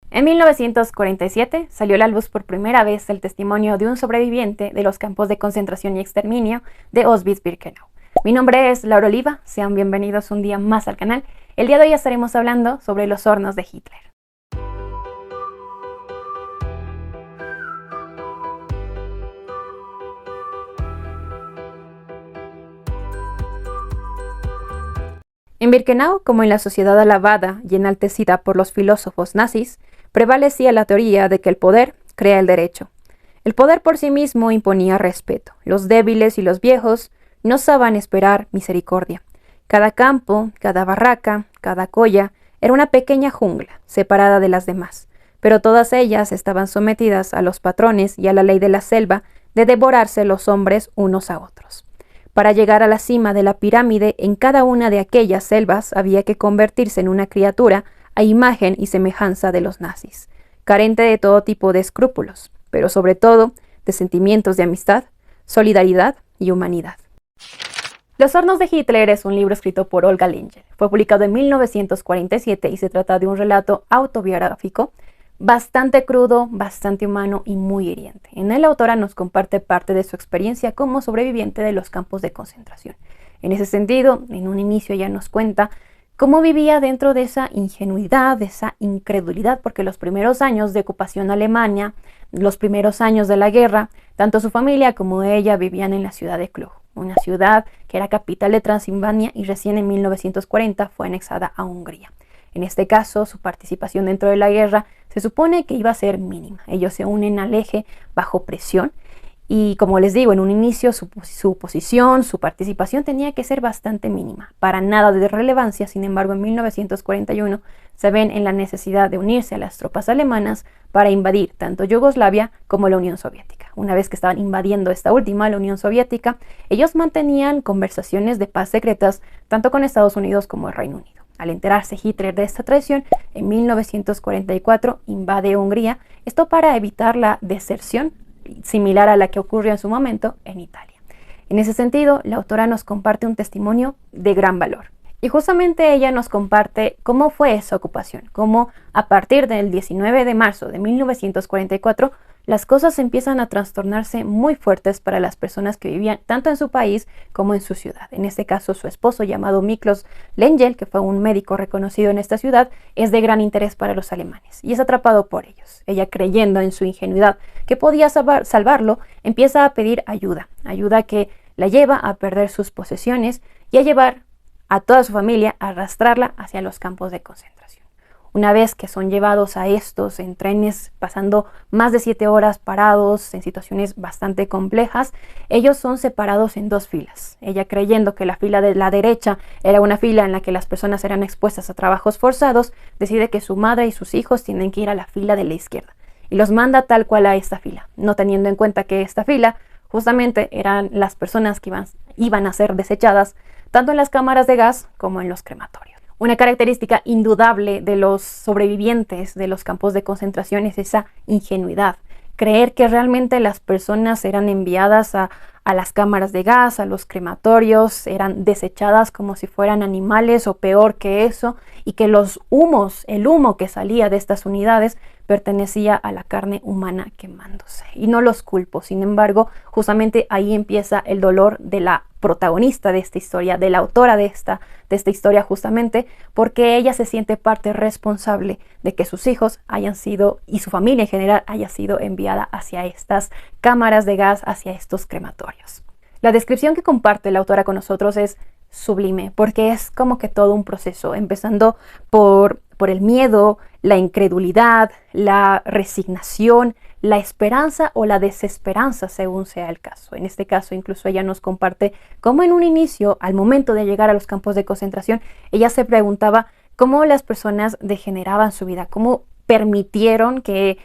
En 1947 salió a la luz por primera vez el testimonio de un sobreviviente de los campos de concentración y exterminio de Auschwitz-Birkenau. Mi nombre es Laura Oliva, sean bienvenidos un día más al canal. El día de hoy estaremos hablando sobre los hornos de Hitler. En Birkenau, como en la sociedad alabada y enaltecida por los filósofos nazis, prevalecía la teoría de que el poder crea el derecho. El poder por sí mismo imponía respeto. Los débiles y los viejos no osaban esperar misericordia. Cada campo, cada barraca, cada colla era una pequeña jungla, separada de las demás, pero todas ellas estaban sometidas a los patrones y a la ley de la selva de devorarse los hombres unos a otros. Para llegar a la cima de la pirámide, en cada una de aquellas selvas había que convertirse en una criatura a imagen y semejanza de los nazis, carente de todo tipo de escrúpulos, pero sobre todo de sentimientos de amistad, solidaridad y humanidad. Los hornos de Hitler es un libro escrito por Olga Lengyel. Fue publicado en 1947 y se trata de un relato autobiográfico bastante crudo, bastante humano y muy hiriente. En él la autora nos comparte parte de su experiencia como sobreviviente de los campos de concentración. En ese sentido, en un inicio ella nos cuenta cómo vivía dentro de esa ingenuidad, de esa incredulidad, porque los primeros años de ocupación alemana, los primeros años de la guerra, tanto su familia como ella vivían en la ciudad de Cluj, una ciudad que era capital de Transilvania y recién en 1940 fue anexada a Hungría. En este caso, su participación dentro de la guerra se supone que iba a ser mínima. Ellos se unen al eje bajo presión y, como les digo, en un inicio su posición, su participación tenía que ser bastante mínima, para nada de relevancia. Sin embargo, en 1941 se ven en la necesidad de unirse a las tropas alemanas para invadir tanto Yugoslavia como la Unión Soviética. Una vez que estaban invadiendo esta última, la Unión Soviética, ellos mantenían conversaciones de paz secretas tanto con Estados Unidos como el Reino Unido. Al enterarse Hitler de esta traición, en 1944 invade Hungría, esto para evitar la deserción similar a la que ocurrió en su momento en Italia. En ese sentido, la autora nos comparte un testimonio de gran valor. Y justamente ella nos comparte cómo fue esa ocupación, cómo a partir del 19 de marzo de 1944 las cosas empiezan a trastornarse muy fuertes para las personas que vivían tanto en su país como en su ciudad. En este caso, su esposo, llamado Miklos Lengyel, que fue un médico reconocido en esta ciudad, es de gran interés para los alemanes y es atrapado por ellos. Ella, creyendo en su ingenuidad que podía salvarlo, empieza a pedir ayuda que la lleva a perder sus posesiones y a llevar a toda su familia, a arrastrarla hacia los campos de concentración. Una vez que son llevados a estos en trenes, pasando más de 7 horas parados en situaciones bastante complejas, ellos son separados en 2 filas. Ella, creyendo que la fila de la derecha era una fila en la que las personas eran expuestas a trabajos forzados, decide que su madre y sus hijos tienen que ir a la fila de la izquierda y los manda tal cual a esta fila, no teniendo en cuenta que esta fila justamente eran las personas que iban a ser desechadas tanto en las cámaras de gas como en los crematorios. Una característica indudable de los sobrevivientes de los campos de concentración es esa ingenuidad. Creer que realmente las personas eran enviadas a las cámaras de gas, a los crematorios, eran desechadas como si fueran animales o peor que eso, y que el humo que salía de estas unidades pertenecía a la carne humana quemándose. Y no los culpo, sin embargo, justamente ahí empieza el dolor de la protagonista de esta historia, de la autora de esta historia, justamente porque ella se siente parte responsable de que sus hijos hayan sido, y su familia en general, haya sido enviada hacia estas cámaras de gas, hacia estos crematorios. La descripción que comparte la autora con nosotros es sublime, porque es como que todo un proceso, empezando por el miedo, la incredulidad, la resignación, la esperanza o la desesperanza, según sea el caso. En este caso, incluso ella nos comparte cómo en un inicio, al momento de llegar a los campos de concentración, ella se preguntaba cómo las personas degeneraban su vida, cómo permitieron que,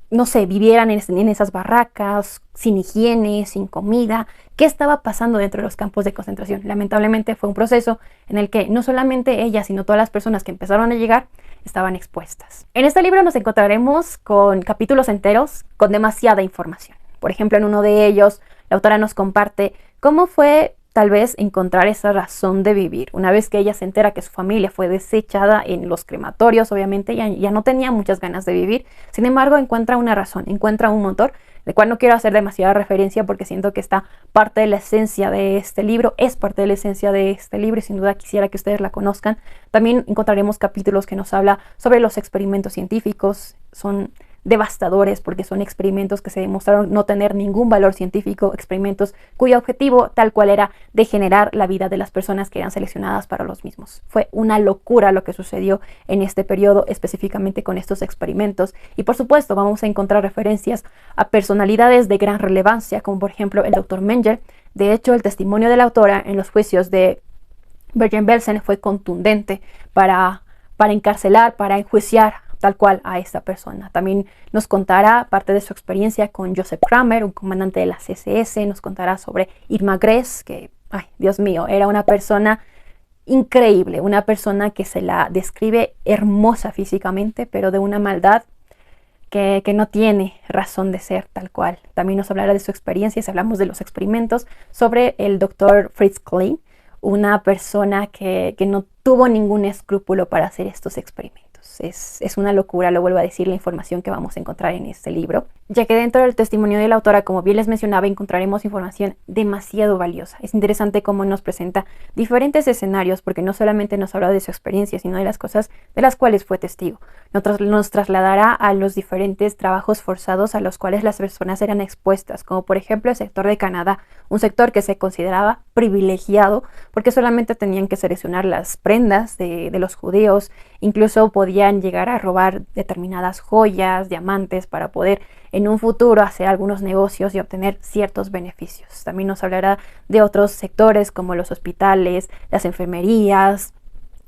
no sé, vivieran en esas barracas, sin higiene, sin comida. ¿Qué estaba pasando dentro de los campos de concentración? Lamentablemente fue un proceso en el que no solamente ella, sino todas las personas que empezaron a llegar estaban expuestas. En este libro nos encontraremos con capítulos enteros con demasiada información. Por ejemplo, en uno de ellos, la autora nos comparte cómo fue tal vez encontrar esa razón de vivir. Una vez que ella se entera que su familia fue desechada en los crematorios, obviamente ya no tenía muchas ganas de vivir. Sin embargo, encuentra una razón, encuentra un motor, del cual no quiero hacer demasiada referencia porque siento que está parte de la esencia de este libro, es parte de la esencia de este libro y sin duda quisiera que ustedes la conozcan. También encontraremos capítulos que nos habla sobre los experimentos científicos. Son devastadores porque son experimentos que se demostraron no tener ningún valor científico, experimentos cuyo objetivo tal cual era degenerar la vida de las personas que eran seleccionadas para los mismos. Fue una locura lo que sucedió en este periodo, específicamente con estos experimentos, y por supuesto vamos a encontrar referencias a personalidades de gran relevancia, como por ejemplo el Dr. Mengele. De hecho, el testimonio de la autora en los juicios de Bergen-Belsen fue contundente para encarcelar, para enjuiciar tal cual a esta persona. También nos contará parte de su experiencia con Joseph Kramer, un comandante de las SS, nos contará sobre Irma Gress, que, ay, Dios mío, era una persona increíble, una persona que se la describe hermosa físicamente, pero de una maldad que no tiene razón de ser tal cual. También nos hablará de su experiencia, si hablamos de los experimentos, sobre el doctor Fritz Klein, una persona que no tuvo ningún escrúpulo para hacer estos experimentos. Es una locura, lo vuelvo a decir, la información que vamos a encontrar en este libro, ya que dentro del testimonio de la autora, como bien les mencionaba, encontraremos información demasiado valiosa. Es interesante cómo nos presenta diferentes escenarios, porque no solamente nos habla de su experiencia, sino de las cosas de las cuales fue testigo. Nos trasladará a los diferentes trabajos forzados a los cuales las personas eran expuestas, como por ejemplo el sector de Canadá, un sector que se consideraba privilegiado porque solamente tenían que seleccionar las prendas de los judíos, incluso podían llegar a robar determinadas joyas, diamantes, para poder en un futuro hacer algunos negocios y obtener ciertos beneficios. También nos hablará de otros sectores como los hospitales, las enfermerías,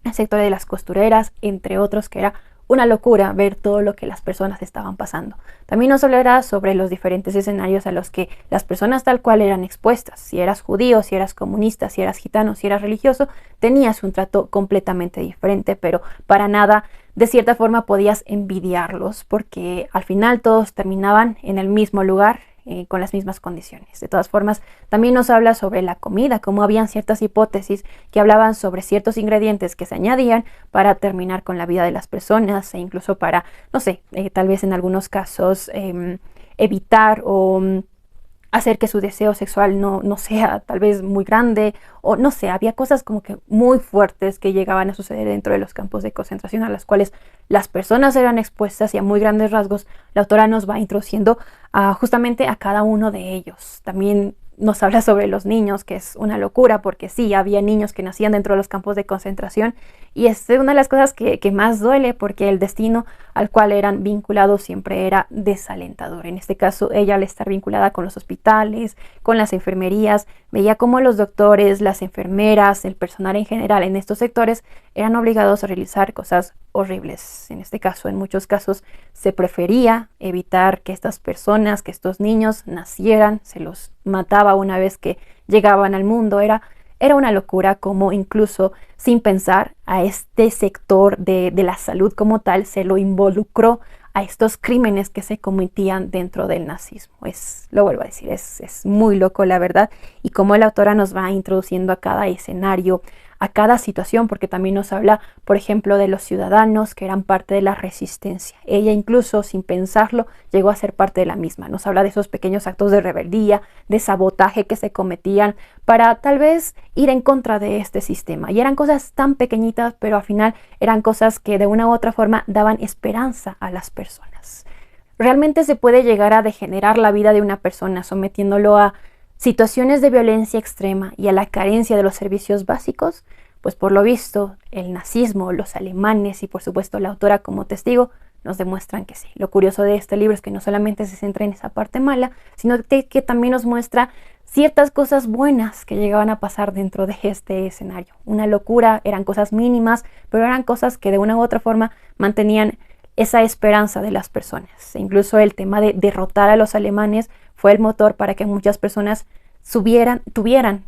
el sector de las costureras, entre otros, que era una locura ver todo lo que las personas estaban pasando. También nos hablará sobre los diferentes escenarios a los que las personas tal cual eran expuestas. Si eras judío, si eras comunista, si eras gitano, si eras religioso, tenías un trato completamente diferente, pero para nada, de cierta forma, podías envidiarlos porque al final todos terminaban en el mismo lugar, con las mismas condiciones. De todas formas, también nos habla sobre la comida, cómo habían ciertas hipótesis que hablaban sobre ciertos ingredientes que se añadían para terminar con la vida de las personas e incluso para, no sé, tal vez en algunos casos evitar o hacer que su deseo sexual no sea tal vez muy grande, o no sé, había cosas como que muy fuertes que llegaban a suceder dentro de los campos de concentración a las cuales las personas eran expuestas, y a muy grandes rasgos la autora nos va introduciendo justamente a cada uno de ellos. También nos habla sobre los niños, que es una locura porque sí, había niños que nacían dentro de los campos de concentración, y es una de las cosas que más duele porque el destino al cual eran vinculados siempre era desalentador. En este caso, ella, al estar vinculada con los hospitales, con las enfermerías, veía cómo los doctores, las enfermeras, el personal en general en estos sectores eran obligados a realizar cosas horribles. En este caso, en muchos casos, se prefería evitar que estas personas, que estos niños nacieran, se los mataba una vez que llegaban al mundo. Era una locura como incluso sin pensar a este sector de la salud como tal se lo involucró a estos crímenes que se cometían dentro del nazismo. Lo vuelvo a decir, es muy loco la verdad, y cómo la autora nos va introduciendo a cada escenario, a cada situación, porque también nos habla, por ejemplo, de los ciudadanos que eran parte de la resistencia. Ella incluso, sin pensarlo, llegó a ser parte de la misma. Nos habla de esos pequeños actos de rebeldía, de sabotaje que se cometían para tal vez ir en contra de este sistema. Y eran cosas tan pequeñitas, pero al final eran cosas que de una u otra forma daban esperanza a las personas. Realmente se puede llegar a degenerar la vida de una persona sometiéndolo a situaciones de violencia extrema y a la carencia de los servicios básicos. Pues por lo visto, el nazismo, los alemanes y por supuesto la autora como testigo nos demuestran que sí. Lo curioso de este libro es que no solamente se centra en esa parte mala, sino que también nos muestra ciertas cosas buenas que llegaban a pasar dentro de este escenario. Una locura, eran cosas mínimas, pero eran cosas que de una u otra forma mantenían esa esperanza de las personas. E incluso el tema de derrotar a los alemanes fue el motor para que muchas personas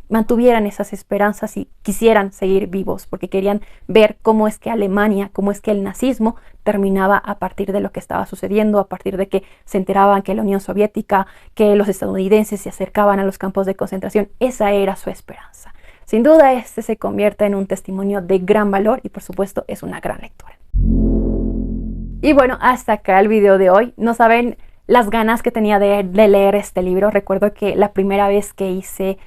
mantuvieran esas esperanzas y quisieran seguir vivos, porque querían ver cómo es que Alemania, cómo es que el nazismo terminaba a partir de lo que estaba sucediendo, a partir de que se enteraban que la Unión Soviética, que los estadounidenses se acercaban a los campos de concentración. Esa era su esperanza. sin duda este se convierte en un testimonio de gran valor y por supuesto es una gran lectura. Y bueno, hasta acá el video de hoy. No saben las ganas que tenía de leer este libro. Recuerdo que la primera vez que hice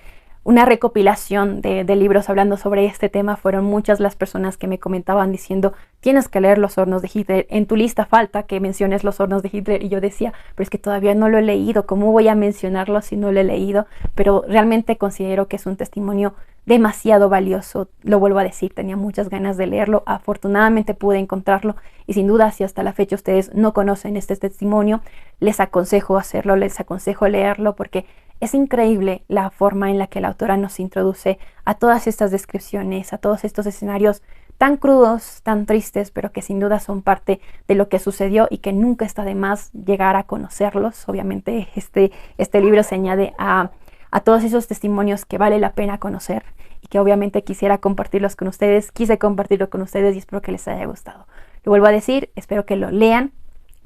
una recopilación de libros hablando sobre este tema, fueron muchas las personas que me comentaban diciendo: tienes que leer Los hornos de Hitler, en tu lista falta que menciones Los hornos de Hitler. Y yo decía, pero es que todavía no lo he leído, ¿cómo voy a mencionarlo si no lo he leído? Pero realmente considero que es un testimonio demasiado valioso. Lo vuelvo a decir, tenía muchas ganas de leerlo, afortunadamente pude encontrarlo, y sin duda si hasta la fecha ustedes no conocen este testimonio, les aconsejo hacerlo, les aconsejo leerlo, porque es increíble la forma en la que la autora nos introduce a todas estas descripciones, a todos estos escenarios tan crudos, tan tristes, pero que sin duda son parte de lo que sucedió y que nunca está de más llegar a conocerlos. Obviamente este libro se añade a todos esos testimonios que vale la pena conocer y que obviamente quisiera compartirlos con ustedes. Quise compartirlo con ustedes y espero que les haya gustado. Lo vuelvo a decir, espero que lo lean.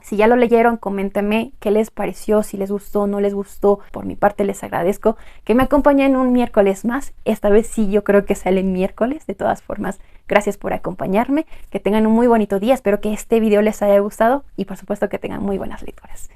Si ya lo leyeron, coméntenme qué les pareció, si les gustó o no les gustó. Por mi parte les agradezco que me acompañen un miércoles más. Esta vez sí, yo creo que sale miércoles. De todas formas, gracias por acompañarme. Que tengan un muy bonito día. Espero que este video les haya gustado y por supuesto que tengan muy buenas lecturas.